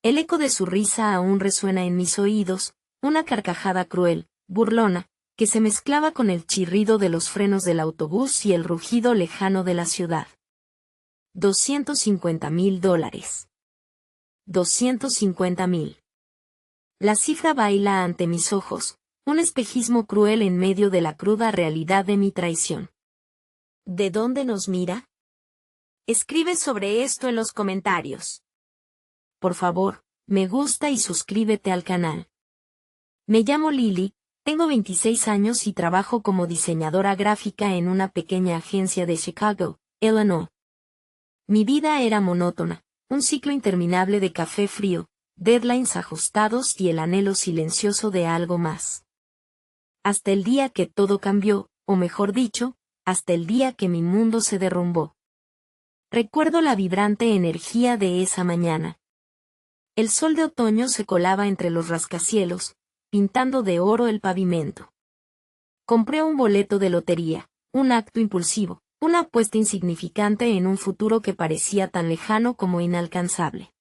El eco de su risa aún resuena en mis oídos, una carcajada cruel, burlona, que se mezclaba con el chirrido de los frenos del autobús y el rugido lejano de la ciudad. $250,000. 250,000. La cifra baila ante mis ojos, un espejismo cruel en medio de la cruda realidad de mi traición. ¿De dónde nos mira? Escribe sobre esto en los comentarios. Por favor, me gusta y suscríbete al canal. Me llamo Lily, tengo 26 años y trabajo como diseñadora gráfica en una pequeña agencia de Chicago, Illinois. Mi vida era monótona, un ciclo interminable de café frío, deadlines ajustados y el anhelo silencioso de algo más. Hasta el día que todo cambió, o mejor dicho, hasta el día que mi mundo se derrumbó. Recuerdo la vibrante energía de esa mañana. El sol de otoño se colaba entre los rascacielos, pintando de oro el pavimento. Compré un boleto de lotería, un acto impulsivo, una apuesta insignificante en un futuro que parecía tan lejano como inalcanzable.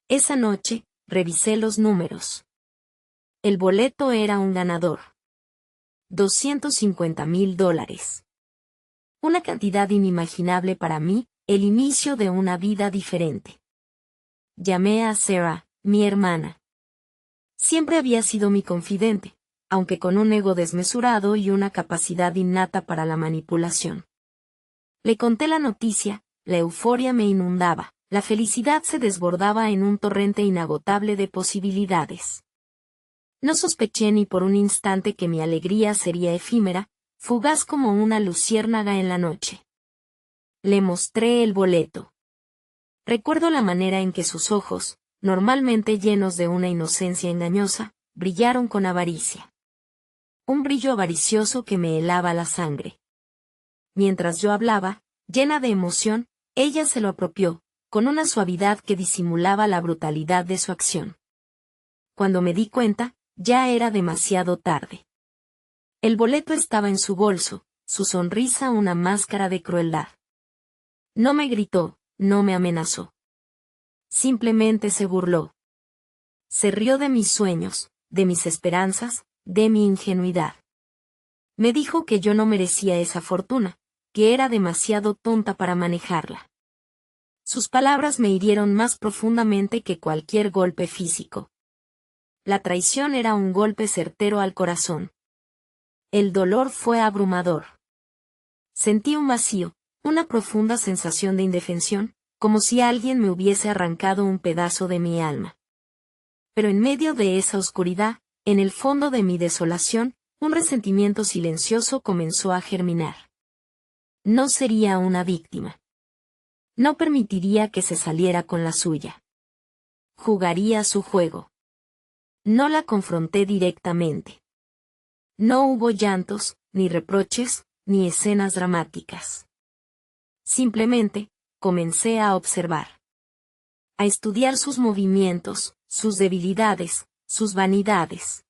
Esa noche, revisé los números. El boleto era un ganador. $250,000. Una cantidad inimaginable para mí, el inicio de una vida diferente. Llamé a Sarah, mi hermana. Siempre había sido mi confidente, aunque con un ego desmesurado y una capacidad innata para la manipulación. Le conté la noticia, la euforia me inundaba, la felicidad se desbordaba en un torrente inagotable de posibilidades. No sospeché ni por un instante que mi alegría sería efímera, fugaz como una luciérnaga en la noche. Le mostré el boleto. Recuerdo la manera en que sus ojos, normalmente llenos de una inocencia engañosa, brillaron con avaricia. Un brillo avaricioso que me helaba la sangre. Mientras yo hablaba, llena de emoción, ella se lo apropió, con una suavidad que disimulaba la brutalidad de su acción. Cuando me di cuenta, ya era demasiado tarde. El boleto estaba en su bolso, su sonrisa una máscara de crueldad. No me gritó, no me amenazó. Simplemente se burló. Se rió de mis sueños, de mis esperanzas, de mi ingenuidad. Me dijo que yo no merecía esa fortuna, que era demasiado tonta para manejarla. Sus palabras me hirieron más profundamente que cualquier golpe físico. La traición era un golpe certero al corazón. El dolor fue abrumador. Sentí un vacío, una profunda sensación de indefensión, como si alguien me hubiese arrancado un pedazo de mi alma. Pero en medio de esa oscuridad, en el fondo de mi desolación, un resentimiento silencioso comenzó a germinar. No sería una víctima. No permitiría que se saliera con la suya. Jugaría su juego. No la confronté directamente. No hubo llantos, ni reproches, ni escenas dramáticas. Simplemente, comencé a observar. A estudiar sus movimientos, sus debilidades, sus vanidades.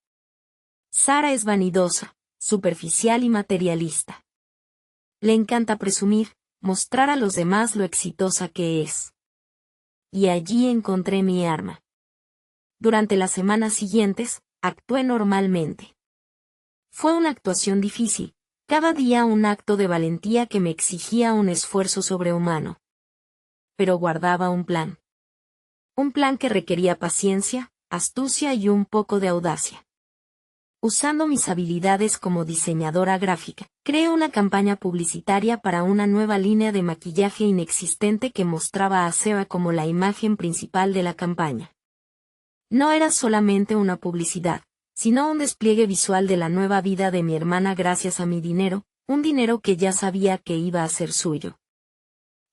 Sara es vanidosa, superficial y materialista. Le encanta presumir, mostrar a los demás lo exitosa que es. Y allí encontré mi arma. Durante las semanas siguientes, actué normalmente. Fue una actuación difícil, cada día un acto de valentía que me exigía un esfuerzo sobrehumano. Pero guardaba un plan. Un plan que requería paciencia, astucia y un poco de audacia. Usando mis habilidades como diseñadora gráfica, creé una campaña publicitaria para una nueva línea de maquillaje inexistente que mostraba a Sarah como la imagen principal de la campaña. No era solamente una publicidad, sino un despliegue visual de la nueva vida de mi hermana gracias a mi dinero, un dinero que ya sabía que iba a ser suyo.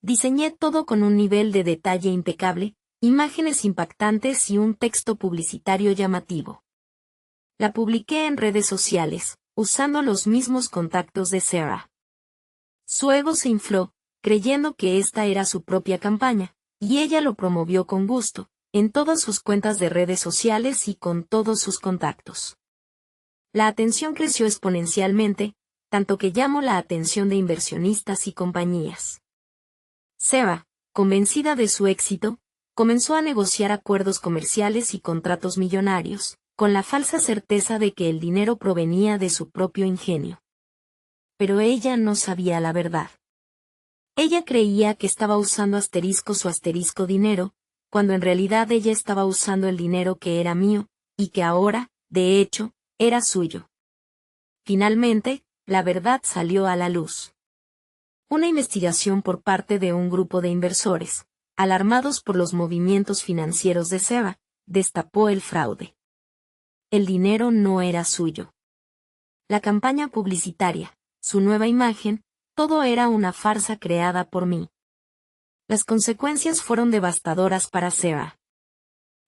Diseñé todo con un nivel de detalle impecable, imágenes impactantes y un texto publicitario llamativo. La publiqué en redes sociales, usando los mismos contactos de Sarah. Su ego se infló, creyendo que esta era su propia campaña, y ella lo promovió con gusto, en todas sus cuentas de redes sociales y con todos sus contactos. La atención creció exponencialmente, tanto que llamó la atención de inversionistas y compañías. Sarah, convencida de su éxito, Comenzó a negociar acuerdos comerciales y contratos millonarios, con la falsa certeza de que el dinero provenía de su propio ingenio. Pero ella no sabía la verdad. Ella creía que estaba usando su asterisco dinero, cuando en realidad ella estaba usando el dinero que era mío, y que ahora, de hecho, era suyo. Finalmente, la verdad salió a la luz. Una investigación por parte de un grupo de inversores, alarmados por los movimientos financieros de Sarah, destapó el fraude. El dinero no era suyo. La campaña publicitaria, su nueva imagen, todo era una farsa creada por mí. Las consecuencias fueron devastadoras para Sarah.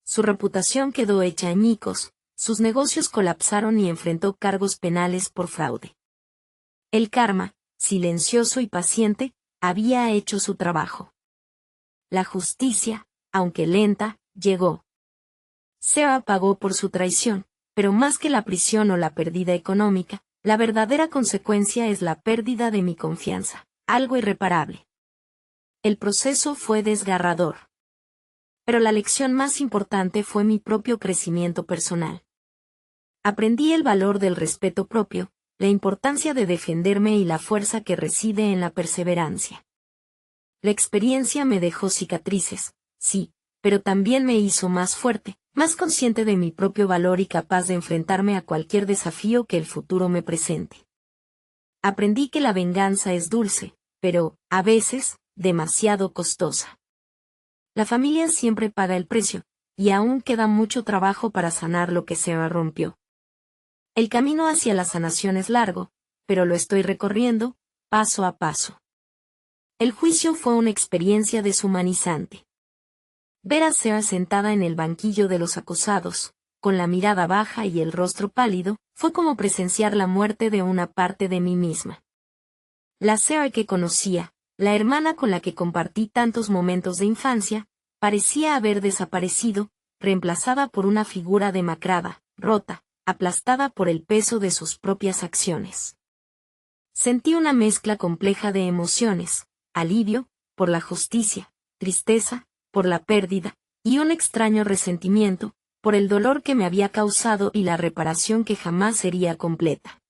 Su reputación quedó hecha añicos, sus negocios colapsaron y enfrentó cargos penales por fraude. El karma, silencioso y paciente, había hecho su trabajo. La justicia, aunque lenta, llegó. Sarah pagó por su traición, pero más que la prisión o la pérdida económica, la verdadera consecuencia es la pérdida de mi confianza, algo irreparable. El proceso fue desgarrador. Pero la lección más importante fue mi propio crecimiento personal. Aprendí el valor del respeto propio, la importancia de defenderme y la fuerza que reside en la perseverancia. La experiencia me dejó cicatrices, sí, pero también me hizo más fuerte, más consciente de mi propio valor y capaz de enfrentarme a cualquier desafío que el futuro me presente. Aprendí que la venganza es dulce, pero, a veces, demasiado costosa. La familia siempre paga el precio, y aún queda mucho trabajo para sanar lo que se rompió. El camino hacia la sanación es largo, pero lo estoy recorriendo, paso a paso. El juicio fue una experiencia deshumanizante. Ver a Sarah sentada en el banquillo de los acusados, con la mirada baja y el rostro pálido, fue como presenciar la muerte de una parte de mí misma. La Sarah que conocía, la hermana con la que compartí tantos momentos de infancia, parecía haber desaparecido, reemplazada por una figura demacrada, rota, aplastada por el peso de sus propias acciones. Sentí una mezcla compleja de emociones, alivio, por la justicia, tristeza, por la pérdida, y un extraño resentimiento, por el dolor que me había causado y la reparación que jamás sería completa.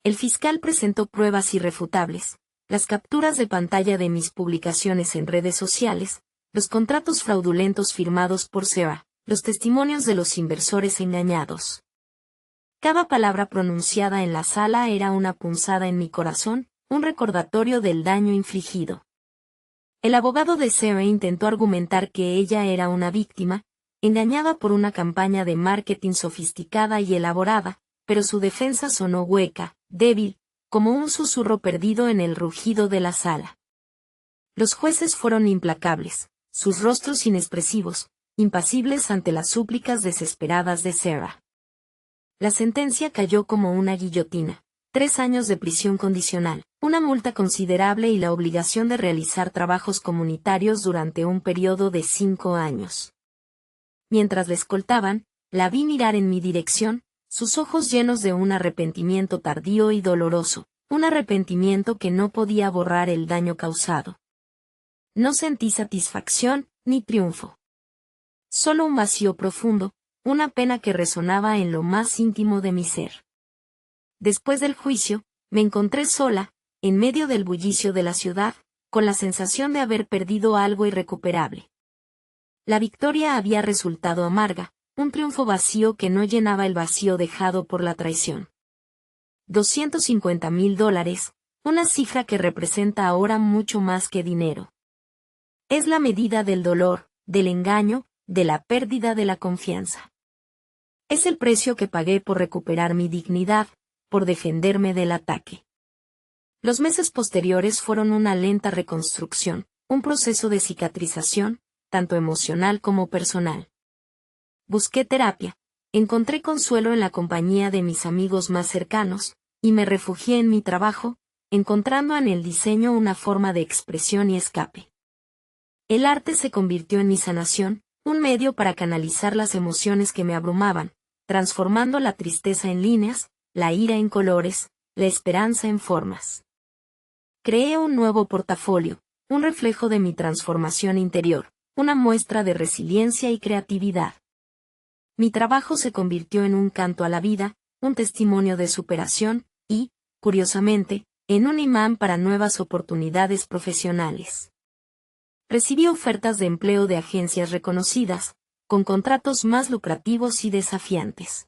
El fiscal presentó pruebas irrefutables, las capturas de pantalla de mis publicaciones en redes sociales, los contratos fraudulentos firmados por Sarah, los testimonios de los inversores engañados. Cada palabra pronunciada en la sala era una punzada en mi corazón, un recordatorio del daño infligido. El abogado de Sarah intentó argumentar que ella era una víctima, engañada por una campaña de marketing sofisticada y elaborada, pero su defensa sonó hueca, débil, como un susurro perdido en el rugido de la sala. Los jueces fueron implacables, sus rostros inexpresivos, impasibles ante las súplicas desesperadas de Sarah. La sentencia cayó como una guillotina. 3 años de prisión condicional, una multa considerable y la obligación de realizar trabajos comunitarios durante un periodo de 5 años. Mientras la escoltaban, la vi mirar en mi dirección, sus ojos llenos de un arrepentimiento tardío y doloroso, un arrepentimiento que no podía borrar el daño causado. No sentí satisfacción, ni triunfo. Solo un vacío profundo, una pena que resonaba en lo más íntimo de mi ser. Después del juicio, me encontré sola, en medio del bullicio de la ciudad, con la sensación de haber perdido algo irrecuperable. La victoria había resultado amarga, un triunfo vacío que no llenaba el vacío dejado por la traición. $250,000, una cifra que representa ahora mucho más que dinero. Es la medida del dolor, del engaño, de la pérdida de la confianza. Es el precio que pagué por recuperar mi dignidad, por defenderme del ataque. Los meses posteriores fueron una lenta reconstrucción, un proceso de cicatrización, tanto emocional como personal. Busqué terapia, encontré consuelo en la compañía de mis amigos más cercanos, y me refugié en mi trabajo, encontrando en el diseño una forma de expresión y escape. El arte se convirtió en mi sanación, un medio para canalizar las emociones que me abrumaban, transformando la tristeza en líneas, la ira en colores, la esperanza en formas. Creé un nuevo portafolio, un reflejo de mi transformación interior, una muestra de resiliencia y creatividad. Mi trabajo se convirtió en un canto a la vida, un testimonio de superación, y, curiosamente, en un imán para nuevas oportunidades profesionales. Recibí ofertas de empleo de agencias reconocidas, con contratos más lucrativos y desafiantes.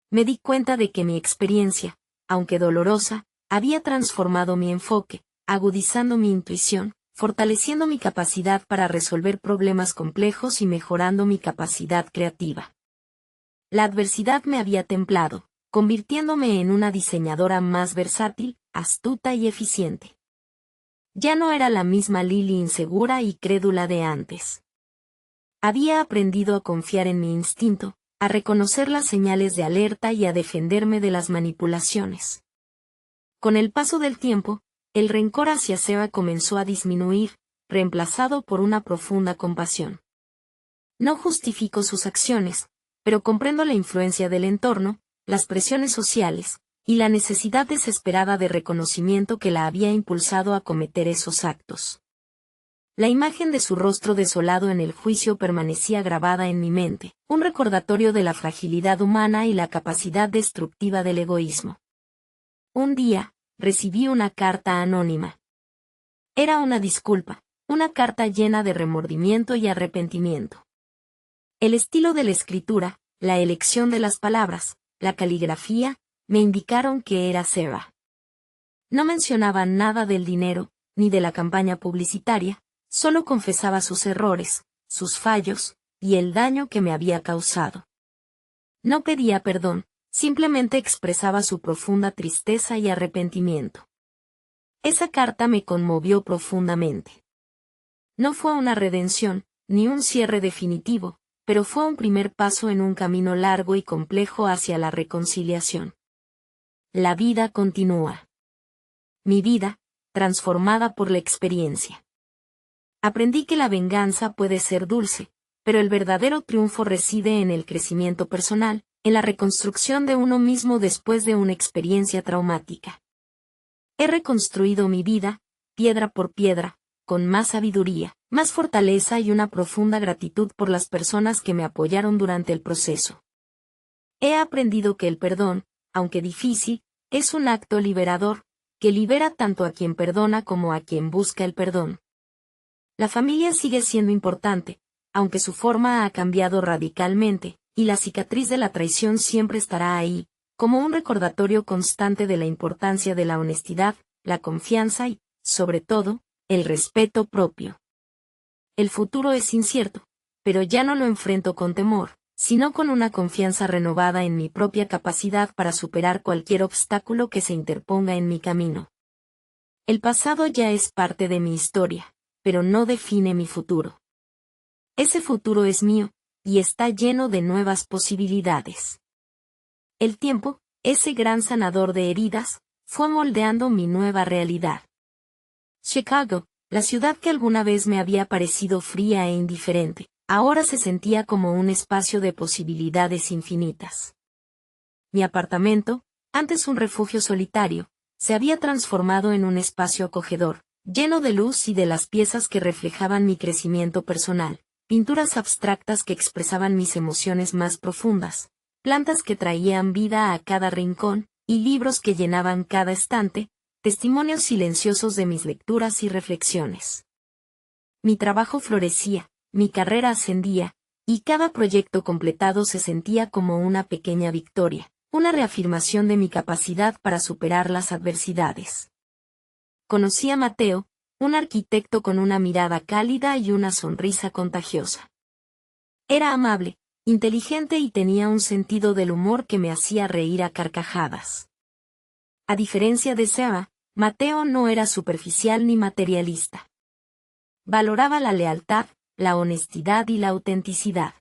Me di cuenta de que mi experiencia, aunque dolorosa, había transformado mi enfoque, agudizando mi intuición, fortaleciendo mi capacidad para resolver problemas complejos y mejorando mi capacidad creativa. La adversidad me había templado, convirtiéndome en una diseñadora más versátil, astuta y eficiente. Ya no era la misma Lily insegura y crédula de antes. Había aprendido a confiar en mi instinto, a reconocer las señales de alerta y a defenderme de las manipulaciones. Con el paso del tiempo, el rencor hacia Sarah comenzó a disminuir, reemplazado por una profunda compasión. No justifico sus acciones, pero comprendo la influencia del entorno, las presiones sociales, y la necesidad desesperada de reconocimiento que la había impulsado a cometer esos actos. La imagen de su rostro desolado en el juicio permanecía grabada en mi mente, un recordatorio de la fragilidad humana y la capacidad destructiva del egoísmo. Un día, recibí una carta anónima. Era una disculpa, una carta llena de remordimiento y arrepentimiento. El estilo de la escritura, la elección de las palabras, la caligrafía, me indicaron que era Sarah. No mencionaba nada del dinero, ni de la campaña publicitaria, solo confesaba sus errores, sus fallos, y el daño que me había causado. No pedía perdón, simplemente expresaba su profunda tristeza y arrepentimiento. Esa carta me conmovió profundamente. No fue una redención, ni un cierre definitivo, pero fue un primer paso en un camino largo y complejo hacia la reconciliación. La vida continúa. Mi vida, transformada por la experiencia. Aprendí que la venganza puede ser dulce, pero el verdadero triunfo reside en el crecimiento personal, en la reconstrucción de uno mismo después de una experiencia traumática. He reconstruido mi vida, piedra por piedra, con más sabiduría, más fortaleza y una profunda gratitud por las personas que me apoyaron durante el proceso. He aprendido que el perdón, aunque difícil, es un acto liberador, que libera tanto a quien perdona como a quien busca el perdón. La familia sigue siendo importante, aunque su forma ha cambiado radicalmente, y la cicatriz de la traición siempre estará ahí, como un recordatorio constante de la importancia de la honestidad, la confianza y, sobre todo, el respeto propio. El futuro es incierto, pero ya no lo enfrento con temor, sino con una confianza renovada en mi propia capacidad para superar cualquier obstáculo que se interponga en mi camino. El pasado ya es parte de mi historia, pero no define mi futuro. Ese futuro es mío, y está lleno de nuevas posibilidades. El tiempo, ese gran sanador de heridas, fue moldeando mi nueva realidad. Chicago, la ciudad que alguna vez me había parecido fría e indiferente, ahora se sentía como un espacio de posibilidades infinitas. Mi apartamento, antes un refugio solitario, se había transformado en un espacio acogedor, lleno de luz y de las piezas que reflejaban mi crecimiento personal, pinturas abstractas que expresaban mis emociones más profundas, plantas que traían vida a cada rincón, y libros que llenaban cada estante, testimonios silenciosos de mis lecturas y reflexiones. Mi trabajo florecía, mi carrera ascendía, y cada proyecto completado se sentía como una pequeña victoria, una reafirmación de mi capacidad para superar las adversidades. Conocí a Mateo, un arquitecto con una mirada cálida y una sonrisa contagiosa. Era amable, inteligente y tenía un sentido del humor que me hacía reír a carcajadas. A diferencia de Sarah, Mateo no era superficial ni materialista. Valoraba la lealtad, la honestidad y la autenticidad.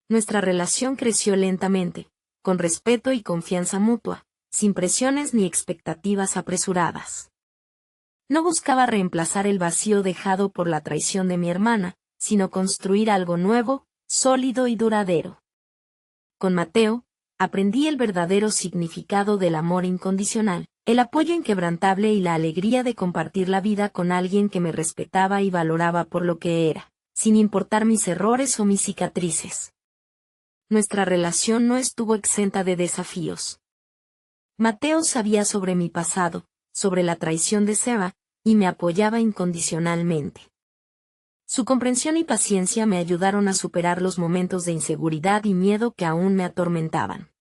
Nuestra relación creció lentamente, con respeto y confianza mutua, sin presiones ni expectativas apresuradas. No buscaba reemplazar el vacío dejado por la traición de mi hermana, sino construir algo nuevo, sólido y duradero. Con Mateo, aprendí el verdadero significado del amor incondicional, el apoyo inquebrantable y la alegría de compartir la vida con alguien que me respetaba y valoraba por lo que era. sin importar mis errores o mis cicatrices. Nuestra relación no estuvo exenta de desafíos. Mateo sabía sobre mi pasado, sobre la traición de Sarah, y me apoyaba incondicionalmente. Su comprensión y paciencia me ayudaron a superar los momentos de inseguridad y miedo que aún me atormentaban.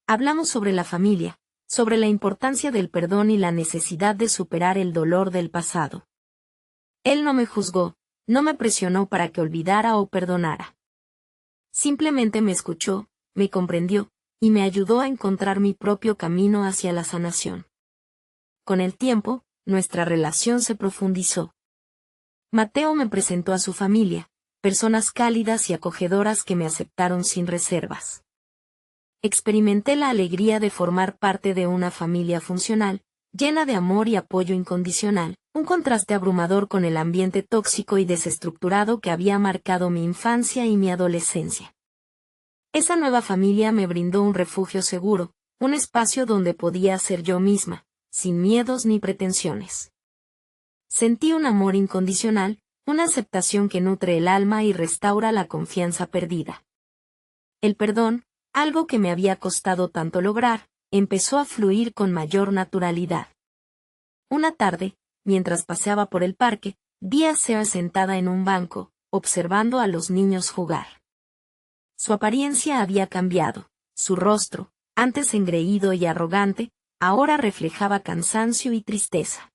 Hablamos sobre la familia, sobre la importancia del perdón y la necesidad de superar el dolor del pasado. Él no me juzgó, no me presionó para que olvidara o perdonara. Simplemente me escuchó, me comprendió, y me ayudó a encontrar mi propio camino hacia la sanación. Con el tiempo, nuestra relación se profundizó. Mateo me presentó a su familia, personas cálidas y acogedoras que me aceptaron sin reservas. Experimenté la alegría de formar parte de una familia funcional, llena de amor y apoyo incondicional, un contraste abrumador con el ambiente tóxico y desestructurado que había marcado mi infancia y mi adolescencia. Esa nueva familia me brindó un refugio seguro, un espacio donde podía ser yo misma, sin miedos ni pretensiones. Sentí un amor incondicional, una aceptación que nutre el alma y restaura la confianza perdida. El perdón, algo que me había costado tanto lograr, empezó a fluir con mayor naturalidad. Una tarde, mientras paseaba por el parque, vi a Sarah sentada en un banco, observando a los niños jugar. Su apariencia había cambiado, su rostro, antes engreído y arrogante, ahora reflejaba cansancio y tristeza.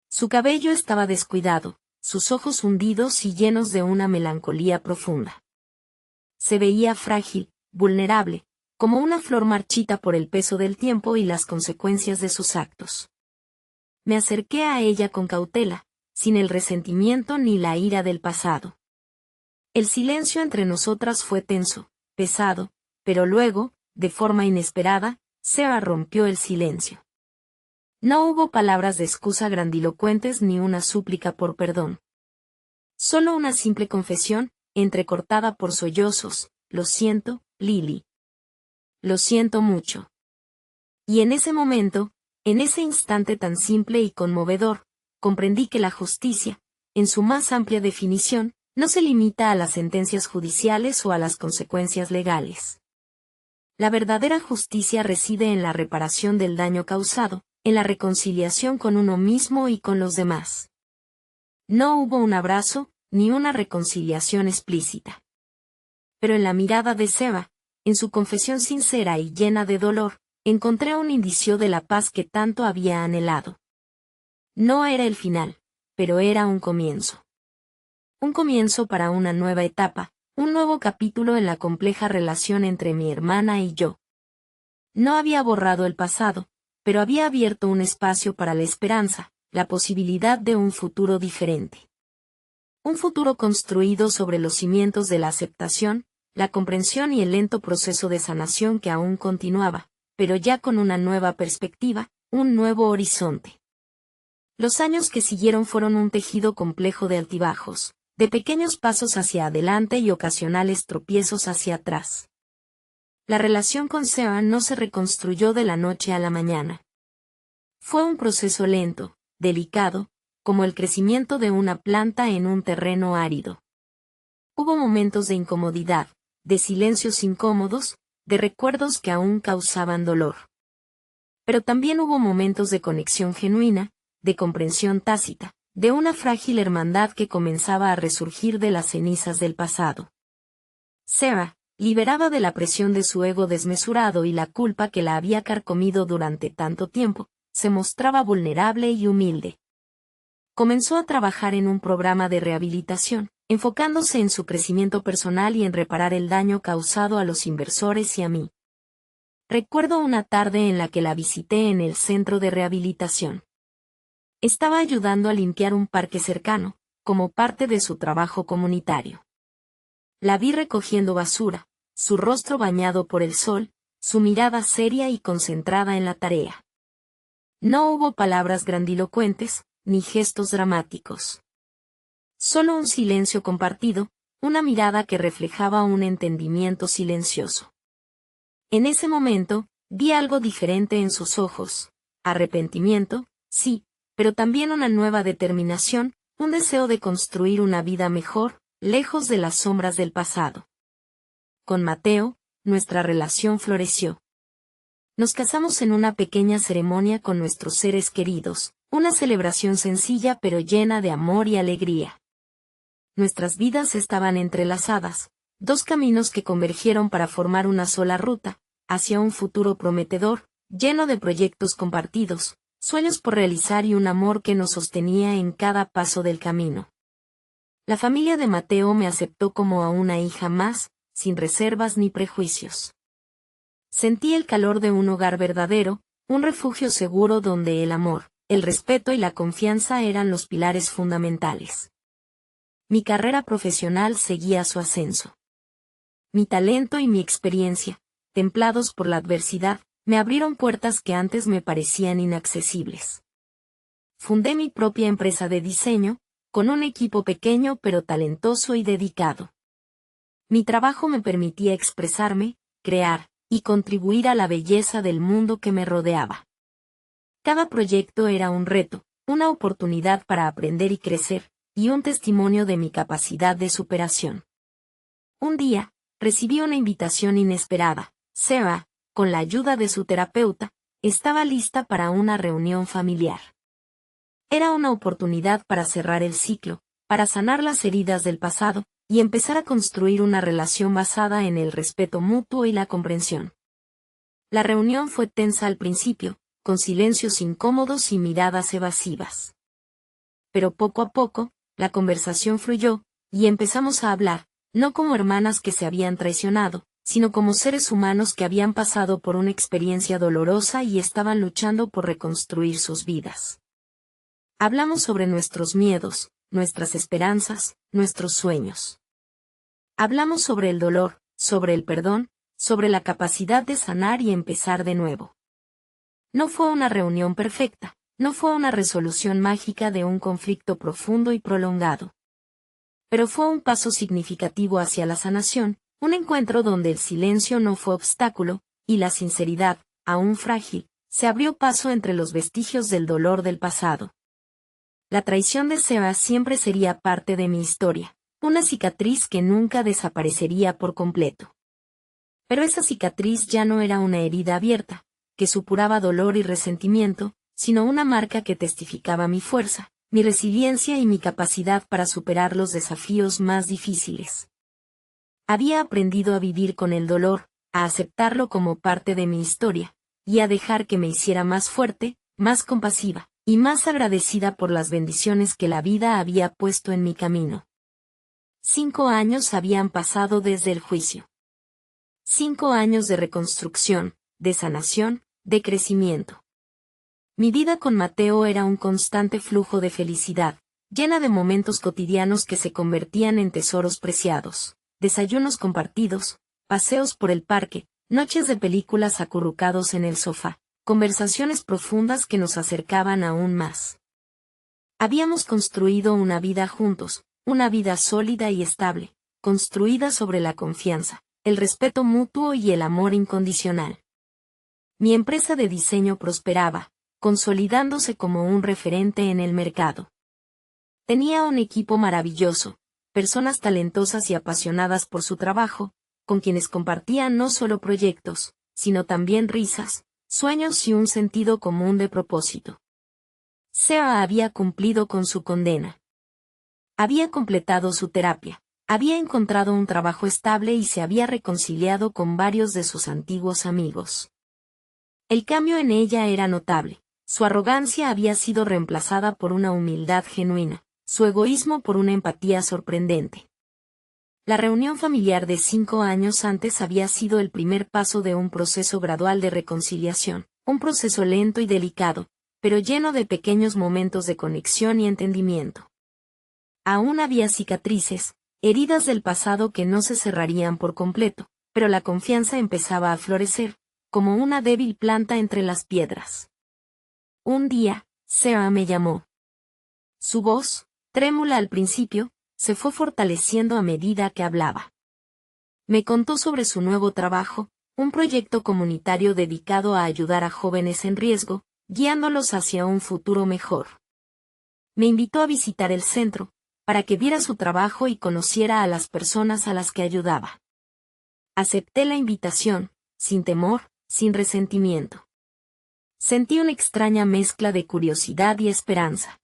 Su cabello estaba descuidado, sus ojos hundidos y llenos de una melancolía profunda. Se veía frágil, vulnerable, como una flor marchita por el peso del tiempo y las consecuencias de sus actos. Me acerqué a ella con cautela, sin el resentimiento ni la ira del pasado. El silencio entre nosotras fue tenso, pesado, pero luego, de forma inesperada, Sarah rompió el silencio. No hubo palabras de excusa grandilocuentes ni una súplica por perdón. Solo una simple confesión, entrecortada por sollozos: lo siento, Lily. Lo siento mucho. Y en ese momento, en ese instante tan simple y conmovedor, comprendí que la justicia, en su más amplia definición, no se limita a las sentencias judiciales o a las consecuencias legales. La verdadera justicia reside en la reparación del daño causado, en la reconciliación con uno mismo y con los demás. No hubo un abrazo, ni una reconciliación explícita. Pero en la mirada de Sarah, en su confesión sincera y llena de dolor, encontré un indicio de la paz que tanto había anhelado. No era el final, pero era un comienzo. Un comienzo para una nueva etapa, un nuevo capítulo en la compleja relación entre mi hermana y yo. No había borrado el pasado, pero había abierto un espacio para la esperanza, la posibilidad de un futuro diferente. Un futuro construido sobre los cimientos de la aceptación, la comprensión y el lento proceso de sanación que aún continuaba, pero ya con una nueva perspectiva, un nuevo horizonte. Los años que siguieron fueron un tejido complejo de altibajos, de pequeños pasos hacia adelante y ocasionales tropiezos hacia atrás. La relación con Sarah no se reconstruyó de la noche a la mañana. Fue un proceso lento, delicado, como el crecimiento de una planta en un terreno árido. Hubo momentos de incomodidad, de silencios incómodos, de recuerdos que aún causaban dolor. Pero también hubo momentos de conexión genuina, de comprensión tácita, de una frágil hermandad que comenzaba a resurgir de las cenizas del pasado. Sarah, liberada de la presión de su ego desmesurado y la culpa que la había carcomido durante tanto tiempo, se mostraba vulnerable y humilde. Comenzó a trabajar en un programa de rehabilitación, enfocándose en su crecimiento personal y en reparar el daño causado a los inversores y a mí. Recuerdo una tarde en la que la visité en el centro de rehabilitación. Estaba ayudando a limpiar un parque cercano, como parte de su trabajo comunitario. La vi recogiendo basura, su rostro bañado por el sol, su mirada seria y concentrada en la tarea. No hubo palabras grandilocuentes, ni gestos dramáticos. Solo un silencio compartido, una mirada que reflejaba un entendimiento silencioso. En ese momento, vi algo diferente en sus ojos: arrepentimiento, sí, pero también una nueva determinación, un deseo de construir una vida mejor, lejos de las sombras del pasado. Con Mateo, nuestra relación floreció. Nos casamos en una pequeña ceremonia con nuestros seres queridos, una celebración sencilla pero llena de amor y alegría. Nuestras vidas estaban entrelazadas, dos caminos que convergieron para formar una sola ruta, hacia un futuro prometedor, lleno de proyectos compartidos, sueños por realizar y un amor que nos sostenía en cada paso del camino. La familia de Mateo me aceptó como a una hija más, sin reservas ni prejuicios. Sentí el calor de un hogar verdadero, un refugio seguro donde el amor, el respeto y la confianza eran los pilares fundamentales. Mi carrera profesional seguía su ascenso. Mi talento y mi experiencia, templados por la adversidad, me abrieron puertas que antes me parecían inaccesibles. Fundé mi propia empresa de diseño, con un equipo pequeño pero talentoso y dedicado. Mi trabajo me permitía expresarme, crear, y contribuir a la belleza del mundo que me rodeaba. Cada proyecto era un reto, una oportunidad para aprender y crecer, y un testimonio de mi capacidad de superación. Un día, recibí una invitación inesperada. Sarah, con la ayuda de su terapeuta, estaba lista para una reunión familiar. Era una oportunidad para cerrar el ciclo, para sanar las heridas del pasado, y empezar a construir una relación basada en el respeto mutuo y la comprensión. La reunión fue tensa al principio, con silencios incómodos y miradas evasivas. Pero poco a poco, la conversación fluyó, y empezamos a hablar, no como hermanas que se habían traicionado, sino como seres humanos que habían pasado por una experiencia dolorosa y estaban luchando por reconstruir sus vidas. Hablamos sobre nuestros miedos, nuestras esperanzas, nuestros sueños. Hablamos sobre el dolor, sobre el perdón, sobre la capacidad de sanar y empezar de nuevo. No fue una reunión perfecta, no fue una resolución mágica de un conflicto profundo y prolongado. Pero fue un paso significativo hacia la sanación, un encuentro donde el silencio no fue obstáculo, y la sinceridad, aún frágil, se abrió paso entre los vestigios del dolor del pasado. La traición de Sarah siempre sería parte de mi historia, una cicatriz que nunca desaparecería por completo. Pero esa cicatriz ya no era una herida abierta, que supuraba dolor y resentimiento, sino una marca que testificaba mi fuerza, mi resiliencia y mi capacidad para superar los desafíos más difíciles. Había aprendido a vivir con el dolor, a aceptarlo como parte de mi historia, y a dejar que me hiciera más fuerte, más compasiva, y más agradecida por las bendiciones que la vida había puesto en mi camino. 5 años habían pasado desde el juicio. 5 años de reconstrucción, de sanación, de crecimiento. Mi vida con Mateo era un constante flujo de felicidad, llena de momentos cotidianos que se convertían en tesoros preciados. Desayunos compartidos, paseos por el parque, noches de películas acurrucados en el sofá, conversaciones profundas que nos acercaban aún más. Habíamos construido una vida juntos, una vida sólida y estable, construida sobre la confianza, el respeto mutuo y el amor incondicional. Mi empresa de diseño prosperaba, consolidándose como un referente en el mercado. Tenía un equipo maravilloso, personas talentosas y apasionadas por su trabajo, con quienes compartía no solo proyectos, sino también risas, sueños y un sentido común de propósito. Sarah había cumplido con su condena. Había completado su terapia, había encontrado un trabajo estable y se había reconciliado con varios de sus antiguos amigos. El cambio en ella era notable, su arrogancia había sido reemplazada por una humildad genuina, su egoísmo por una empatía sorprendente. La reunión familiar de 5 años antes había sido el primer paso de un proceso gradual de reconciliación, un proceso lento y delicado, pero lleno de pequeños momentos de conexión y entendimiento. Aún había cicatrices, heridas del pasado que no se cerrarían por completo, pero la confianza empezaba a florecer, como una débil planta entre las piedras. Un día, Sarah me llamó. Su voz, trémula al principio, se fue fortaleciendo a medida que hablaba. Me contó sobre su nuevo trabajo, un proyecto comunitario dedicado a ayudar a jóvenes en riesgo, guiándolos hacia un futuro mejor. Me invitó a visitar el centro, para que viera su trabajo y conociera a las personas a las que ayudaba. Acepté la invitación, sin temor, sin resentimiento. Sentí una extraña mezcla de curiosidad y esperanza.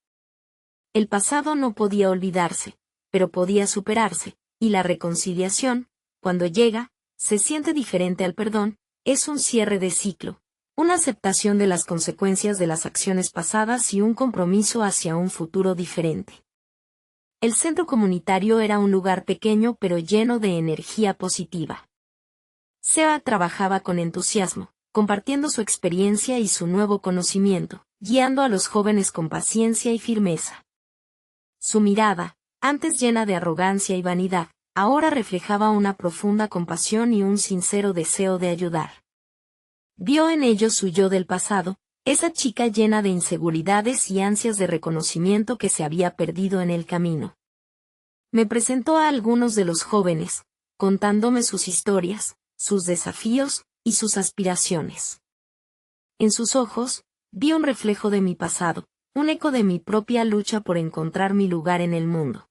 El pasado no podía olvidarse, pero podía superarse, y la reconciliación, cuando llega, se siente diferente al perdón, es un cierre de ciclo, una aceptación de las consecuencias de las acciones pasadas y un compromiso hacia un futuro diferente. El centro comunitario era un lugar pequeño pero lleno de energía positiva. Seba trabajaba con entusiasmo, compartiendo su experiencia y su nuevo conocimiento, guiando a los jóvenes con paciencia y firmeza. Su mirada, antes llena de arrogancia y vanidad, ahora reflejaba una profunda compasión y un sincero deseo de ayudar. Vio en ellos su yo del pasado, esa chica llena de inseguridades y ansias de reconocimiento que se había perdido en el camino. Me presentó a algunos de los jóvenes, contándome sus historias, sus desafíos y sus aspiraciones. En sus ojos, vi un reflejo de mi pasado, un eco de mi propia lucha por encontrar mi lugar en el mundo.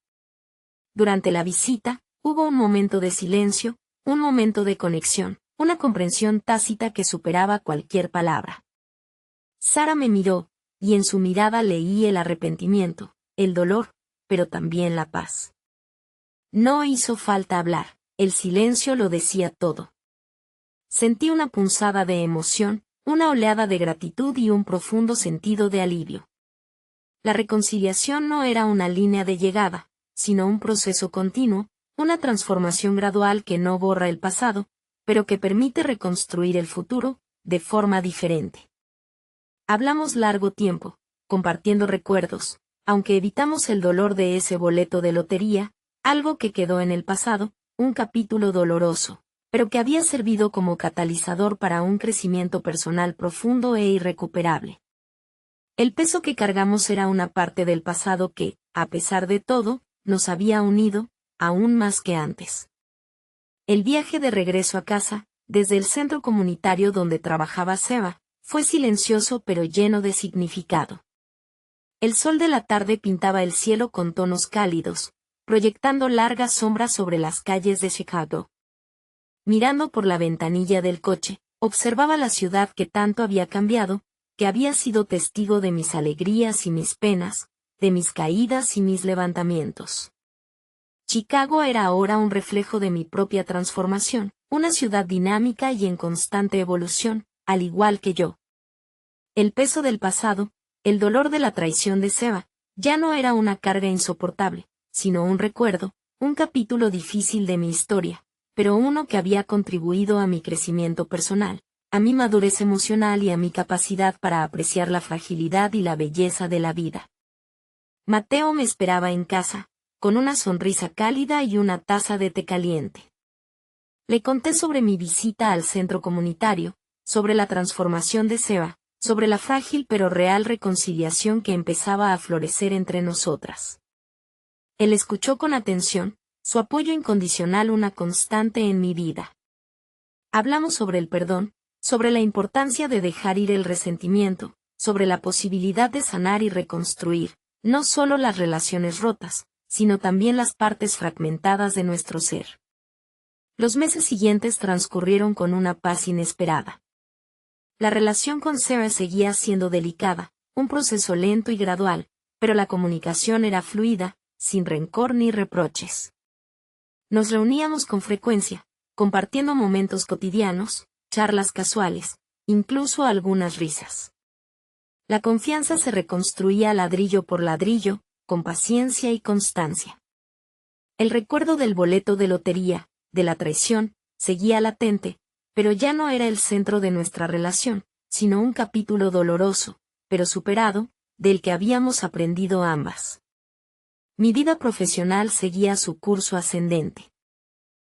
Durante la visita, hubo un momento de silencio, un momento de conexión, una comprensión tácita que superaba cualquier palabra. Sara me miró, y en su mirada leí el arrepentimiento, el dolor, pero también la paz. No hizo falta hablar, el silencio lo decía todo. Sentí una punzada de emoción, una oleada de gratitud y un profundo sentido de alivio. La reconciliación no era una línea de llegada, sino un proceso continuo, una transformación gradual que no borra el pasado, pero que permite reconstruir el futuro, de forma diferente. Hablamos largo tiempo, compartiendo recuerdos, aunque evitamos el dolor de ese boleto de lotería, algo que quedó en el pasado, un capítulo doloroso, pero que había servido como catalizador para un crecimiento personal profundo e irrecuperable. El peso que cargamos era una parte del pasado que, a pesar de todo, nos había unido, aún más que antes. El viaje de regreso a casa, desde el centro comunitario donde trabajaba Seba, fue silencioso pero lleno de significado. El sol de la tarde pintaba el cielo con tonos cálidos, proyectando largas sombras sobre las calles de Chicago. Mirando por la ventanilla del coche, observaba la ciudad que tanto había cambiado, que había sido testigo de mis alegrías y mis penas, de mis caídas y mis levantamientos. Chicago era ahora un reflejo de mi propia transformación, una ciudad dinámica y en constante evolución, al igual que yo. El peso del pasado, el dolor de la traición de Seba, ya no era una carga insoportable, sino un recuerdo, un capítulo difícil de mi historia, pero uno que había contribuido a mi crecimiento personal, a mi madurez emocional y a mi capacidad para apreciar la fragilidad y la belleza de la vida. Mateo me esperaba en casa, con una sonrisa cálida y una taza de té caliente. Le conté sobre mi visita al centro comunitario, sobre la transformación de Seba, sobre la frágil pero real reconciliación que empezaba a florecer entre nosotras. Él escuchó con atención, su apoyo incondicional una constante en mi vida. Hablamos sobre el perdón, sobre la importancia de dejar ir el resentimiento, sobre la posibilidad de sanar y reconstruir, no solo las relaciones rotas, sino también las partes fragmentadas de nuestro ser. Los meses siguientes transcurrieron con una paz inesperada. La relación con Sarah seguía siendo delicada, un proceso lento y gradual, pero la comunicación era fluida, sin rencor ni reproches. Nos reuníamos con frecuencia, compartiendo momentos cotidianos, charlas casuales, incluso algunas risas. La confianza se reconstruía ladrillo por ladrillo, con paciencia y constancia. El recuerdo del boleto de lotería, de la traición, seguía latente, pero ya no era el centro de nuestra relación, sino un capítulo doloroso, pero superado, del que habíamos aprendido ambas. Mi vida profesional seguía su curso ascendente.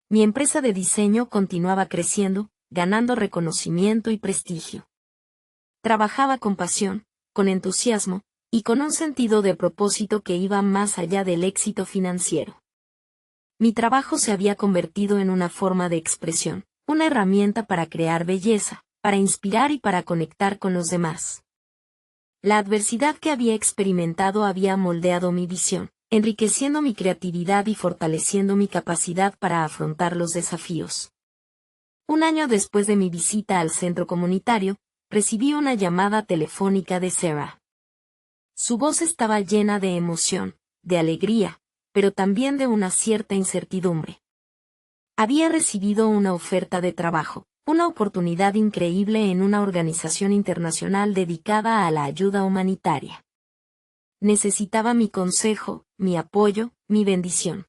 Mi empresa de diseño continuaba creciendo, ganando reconocimiento y prestigio. Trabajaba con pasión, con entusiasmo, y con un sentido de propósito que iba más allá del éxito financiero. Mi trabajo se había convertido en una forma de expresión, una herramienta para crear belleza, para inspirar y para conectar con los demás. La adversidad que había experimentado había moldeado mi visión, enriqueciendo mi creatividad y fortaleciendo mi capacidad para afrontar los desafíos. Un año después de mi visita al centro comunitario, recibí una llamada telefónica de Sarah. Su voz estaba llena de emoción, de alegría, pero también de una cierta incertidumbre. Había recibido una oferta de trabajo, una oportunidad increíble en una organización internacional dedicada a la ayuda humanitaria. Necesitaba mi consejo, mi apoyo, mi bendición.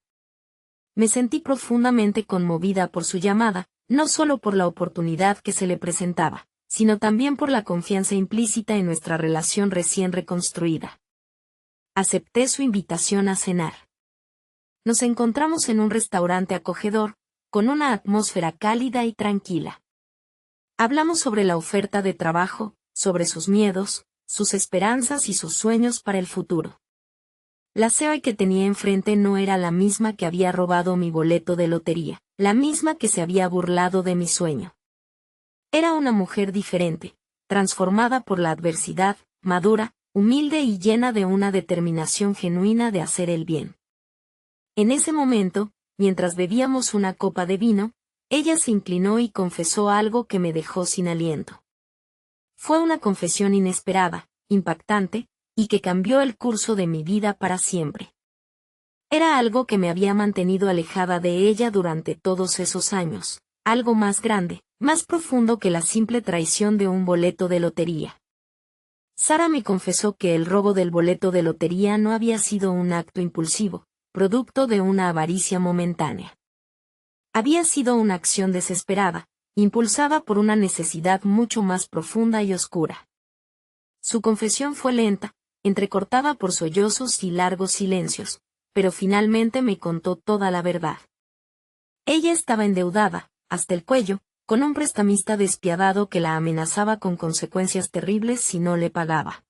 Me sentí profundamente conmovida por su llamada, no solo por la oportunidad que se le presentaba, sino también por la confianza implícita en nuestra relación recién reconstruida. Acepté su invitación a cenar. Nos encontramos en un restaurante acogedor, con una atmósfera cálida y tranquila. Hablamos sobre la oferta de trabajo, sobre sus miedos, sus esperanzas y sus sueños para el futuro. La Sarah que tenía enfrente no era la misma que había robado mi boleto de lotería, la misma que se había burlado de mi sueño. Era una mujer diferente, transformada por la adversidad, madura, humilde y llena de una determinación genuina de hacer el bien. En ese momento, mientras bebíamos una copa de vino, ella se inclinó y confesó algo que me dejó sin aliento. Fue una confesión inesperada, impactante, y que cambió el curso de mi vida para siempre. Era algo que me había mantenido alejada de ella durante todos esos años, algo más grande, más profundo que la simple traición de un boleto de lotería. Sarah me confesó que el robo del boleto de lotería no había sido un acto impulsivo, producto de una avaricia momentánea. Había sido una acción desesperada, impulsada por una necesidad mucho más profunda y oscura. Su confesión fue lenta, entrecortada por sollozos y largos silencios, pero finalmente me contó toda la verdad. Ella estaba endeudada, hasta el cuello, con un prestamista despiadado que la amenazaba con consecuencias terribles si no le pagaba.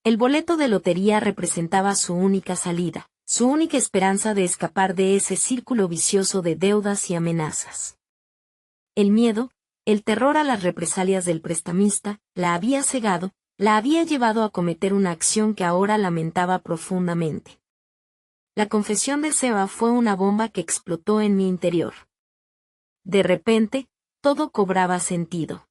El boleto de lotería representaba su única salida, su única esperanza de escapar de ese círculo vicioso de deudas y amenazas. El miedo, el terror a las represalias del prestamista, la había cegado, la había llevado a cometer una acción que ahora lamentaba profundamente. La confesión de Sarah fue una bomba que explotó en mi interior. De repente, todo cobraba sentido.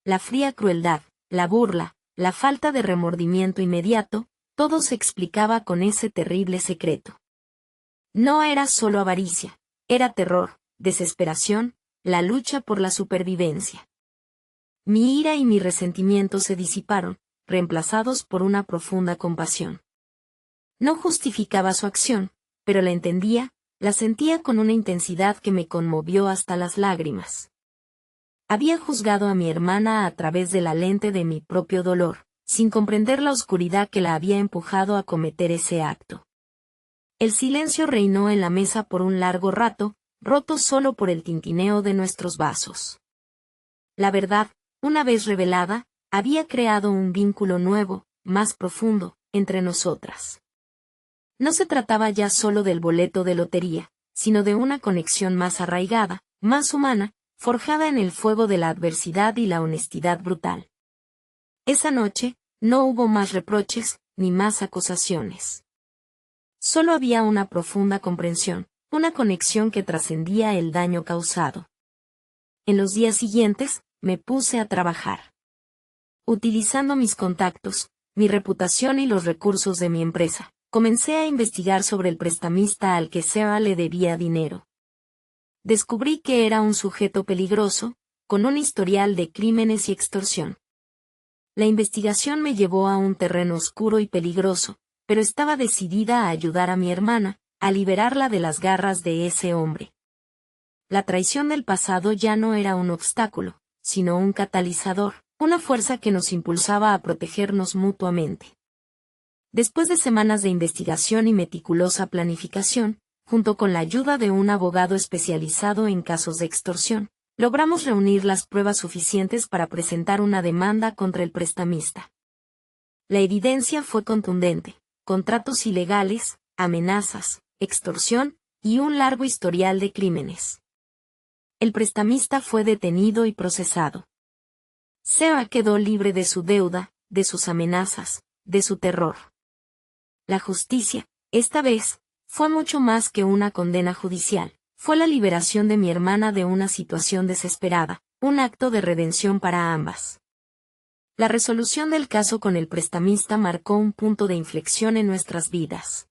La fría crueldad, la burla, la falta de remordimiento inmediato, todo se explicaba con ese terrible secreto. No era solo avaricia, era terror, desesperación, la lucha por la supervivencia. Mi ira y mi resentimiento se disiparon, reemplazados por una profunda compasión. No justificaba su acción, pero la entendía, la sentía con una intensidad que me conmovió hasta las lágrimas. Había juzgado a mi hermana a través de la lente de mi propio dolor, sin comprender la oscuridad que la había empujado a cometer ese acto. El silencio reinó en la mesa por un largo rato, roto solo por el tintineo de nuestros vasos. La verdad, una vez revelada, había creado un vínculo nuevo, más profundo, entre nosotras. No se trataba ya solo del boleto de lotería, sino de una conexión más arraigada, más humana, forjada en el fuego de la adversidad y la honestidad brutal. Esa noche, no hubo más reproches, ni más acusaciones. Solo había una profunda comprensión, una conexión que trascendía el daño causado. En los días siguientes, me puse a trabajar. Utilizando mis contactos, mi reputación y los recursos de mi empresa, comencé a investigar sobre el prestamista al que Sarah le debía dinero. Descubrí que era un sujeto peligroso, con un historial de crímenes y extorsión. La investigación me llevó a un terreno oscuro y peligroso, pero estaba decidida a ayudar a mi hermana, a liberarla de las garras de ese hombre. La traición del pasado ya no era un obstáculo, sino un catalizador, una fuerza que nos impulsaba a protegernos mutuamente. Después de semanas de investigación y meticulosa planificación, junto con la ayuda de un abogado especializado en casos de extorsión, logramos reunir las pruebas suficientes para presentar una demanda contra el prestamista. La evidencia fue contundente: contratos ilegales, amenazas, extorsión y un largo historial de crímenes. El prestamista fue detenido y procesado. Sarah quedó libre de su deuda, de sus amenazas, de su terror. La justicia, esta vez, fue mucho más que una condena judicial. Fue la liberación de mi hermana de una situación desesperada, un acto de redención para ambas. La resolución del caso con el prestamista marcó un punto de inflexión en nuestras vidas.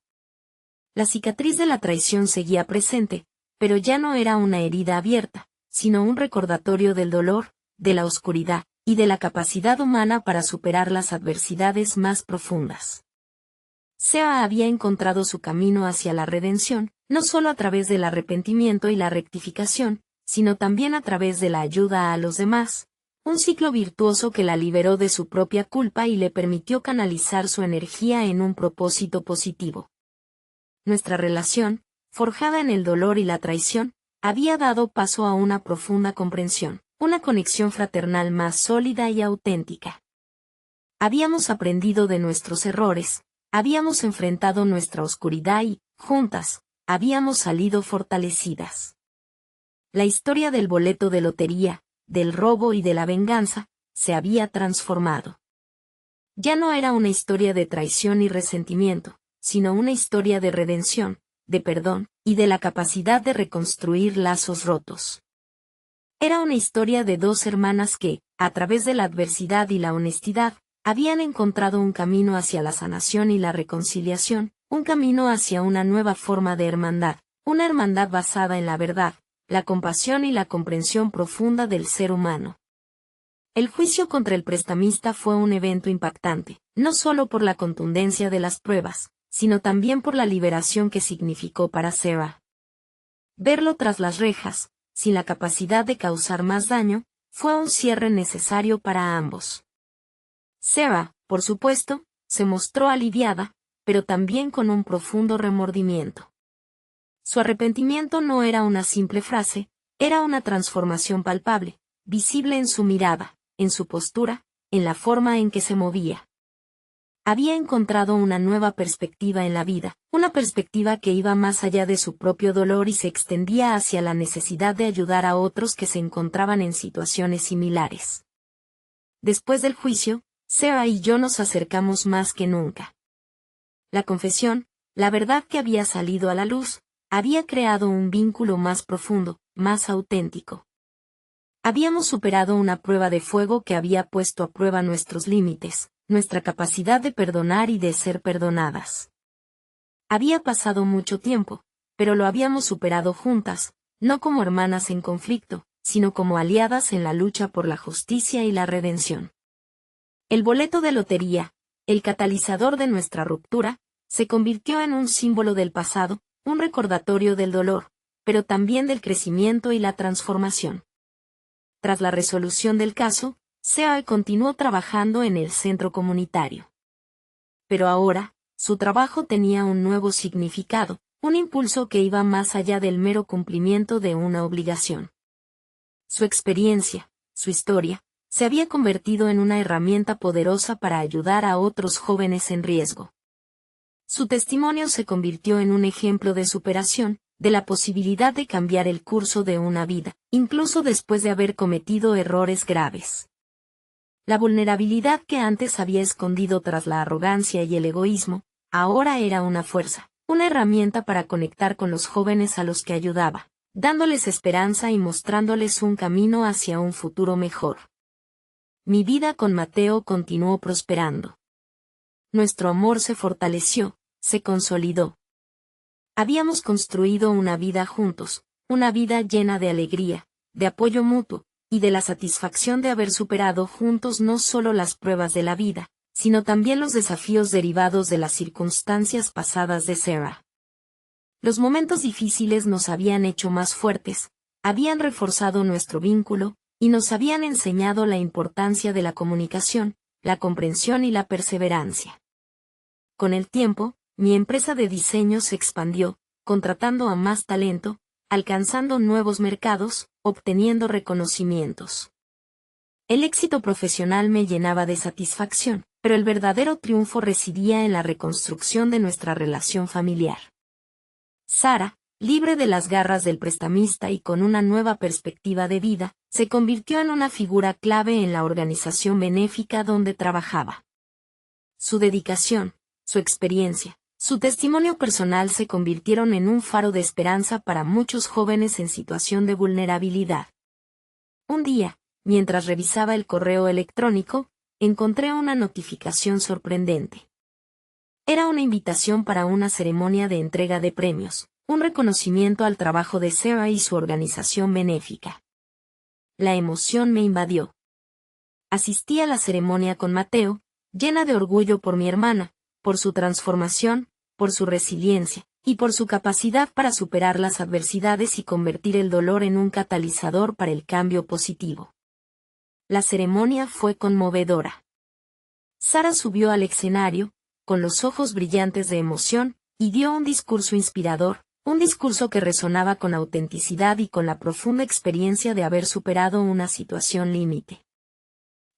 La cicatriz de la traición seguía presente, pero ya no era una herida abierta, sino un recordatorio del dolor, de la oscuridad, y de la capacidad humana para superar las adversidades más profundas. Sea había encontrado su camino hacia la redención, no solo a través del arrepentimiento y la rectificación, sino también a través de la ayuda a los demás, un ciclo virtuoso que la liberó de su propia culpa y le permitió canalizar su energía en un propósito positivo. Nuestra relación, forjada en el dolor y la traición, había dado paso a una profunda comprensión, una conexión fraternal más sólida y auténtica. Habíamos aprendido de nuestros errores, habíamos enfrentado nuestra oscuridad y, juntas, habíamos salido fortalecidas. La historia del boleto de lotería, del robo y de la venganza, se había transformado. Ya no era una historia de traición y resentimiento, sino una historia de redención, de perdón, y de la capacidad de reconstruir lazos rotos. Era una historia de dos hermanas que, a través de la adversidad y la honestidad, habían encontrado un camino hacia la sanación y la reconciliación, un camino hacia una nueva forma de hermandad, una hermandad basada en la verdad, la compasión y la comprensión profunda del ser humano. El juicio contra el prestamista fue un evento impactante, no solo por la contundencia de las pruebas, sino también por la liberación que significó para Sarah. Verlo tras las rejas, sin la capacidad de causar más daño, fue un cierre necesario para ambos. Sarah, por supuesto, se mostró aliviada, pero también con un profundo remordimiento. Su arrepentimiento no era una simple frase, era una transformación palpable, visible en su mirada, en su postura, en la forma en que se movía. Había encontrado una nueva perspectiva en la vida, una perspectiva que iba más allá de su propio dolor y se extendía hacia la necesidad de ayudar a otros que se encontraban en situaciones similares. Después del juicio, Sarah y yo nos acercamos más que nunca. La confesión, la verdad que había salido a la luz, había creado un vínculo más profundo, más auténtico. Habíamos superado una prueba de fuego que había puesto a prueba nuestros límites, nuestra capacidad de perdonar y de ser perdonadas. Había pasado mucho tiempo, pero lo habíamos superado juntas, no como hermanas en conflicto, sino como aliadas en la lucha por la justicia y la redención. El boleto de lotería, el catalizador de nuestra ruptura, se convirtió en un símbolo del pasado, un recordatorio del dolor, pero también del crecimiento y la transformación. Tras la resolución del caso, Sarah continuó trabajando en el centro comunitario. Pero ahora, su trabajo tenía un nuevo significado, un impulso que iba más allá del mero cumplimiento de una obligación. Su experiencia, su historia, se había convertido en una herramienta poderosa para ayudar a otros jóvenes en riesgo. Su testimonio se convirtió en un ejemplo de superación, de la posibilidad de cambiar el curso de una vida, incluso después de haber cometido errores graves. La vulnerabilidad que antes había escondido tras la arrogancia y el egoísmo, ahora era una fuerza, una herramienta para conectar con los jóvenes a los que ayudaba, dándoles esperanza y mostrándoles un camino hacia un futuro mejor. Mi vida con Mateo continuó prosperando. Nuestro amor se fortaleció, se consolidó. Habíamos construido una vida juntos, una vida llena de alegría, de apoyo mutuo, y de la satisfacción de haber superado juntos no solo las pruebas de la vida, sino también los desafíos derivados de las circunstancias pasadas de Sarah. Los momentos difíciles nos habían hecho más fuertes, habían reforzado nuestro vínculo, y nos habían enseñado la importancia de la comunicación, la comprensión y la perseverancia. Con el tiempo, mi empresa de diseño se expandió, contratando a más talento, alcanzando nuevos mercados, obteniendo reconocimientos. El éxito profesional me llenaba de satisfacción, pero el verdadero triunfo residía en la reconstrucción de nuestra relación familiar. Sarah, libre de las garras del prestamista y con una nueva perspectiva de vida, se convirtió en una figura clave en la organización benéfica donde trabajaba. Su dedicación, su experiencia, su testimonio personal se convirtieron en un faro de esperanza para muchos jóvenes en situación de vulnerabilidad. Un día, mientras revisaba el correo electrónico, encontré una notificación sorprendente. Era una invitación para una ceremonia de entrega de premios, un reconocimiento al trabajo de Sarah y su organización benéfica. La emoción me invadió. Asistí a la ceremonia con Mateo, llena de orgullo por mi hermana, por su transformación, por su resiliencia, y por su capacidad para superar las adversidades y convertir el dolor en un catalizador para el cambio positivo. La ceremonia fue conmovedora. Sarah subió al escenario, con los ojos brillantes de emoción, y dio un discurso inspirador, un discurso que resonaba con autenticidad y con la profunda experiencia de haber superado una situación límite.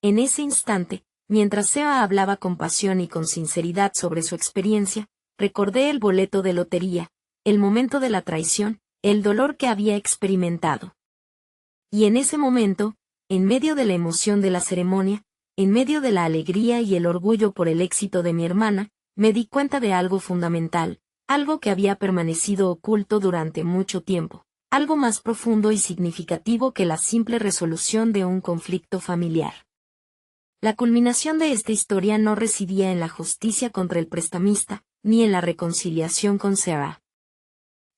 En ese instante, mientras Sarah hablaba con pasión y con sinceridad sobre su experiencia, recordé el boleto de lotería, el momento de la traición, el dolor que había experimentado. Y en ese momento, en medio de la emoción de la ceremonia, en medio de la alegría y el orgullo por el éxito de mi hermana, me di cuenta de algo fundamental, algo que había permanecido oculto durante mucho tiempo, algo más profundo y significativo que la simple resolución de un conflicto familiar. La culminación de esta historia no residía en la justicia contra el prestamista, ni en la reconciliación con Sarah.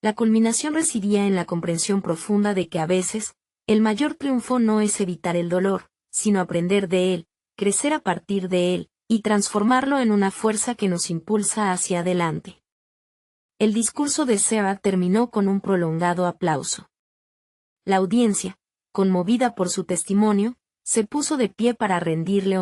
La culminación residía en la comprensión profunda de que a veces, el mayor triunfo no es evitar el dolor, sino aprender de él, crecer a partir de él, y transformarlo en una fuerza que nos impulsa hacia adelante. El discurso de Sarah terminó con un prolongado aplauso. La audiencia, conmovida por su testimonio, se puso de pie para rendirle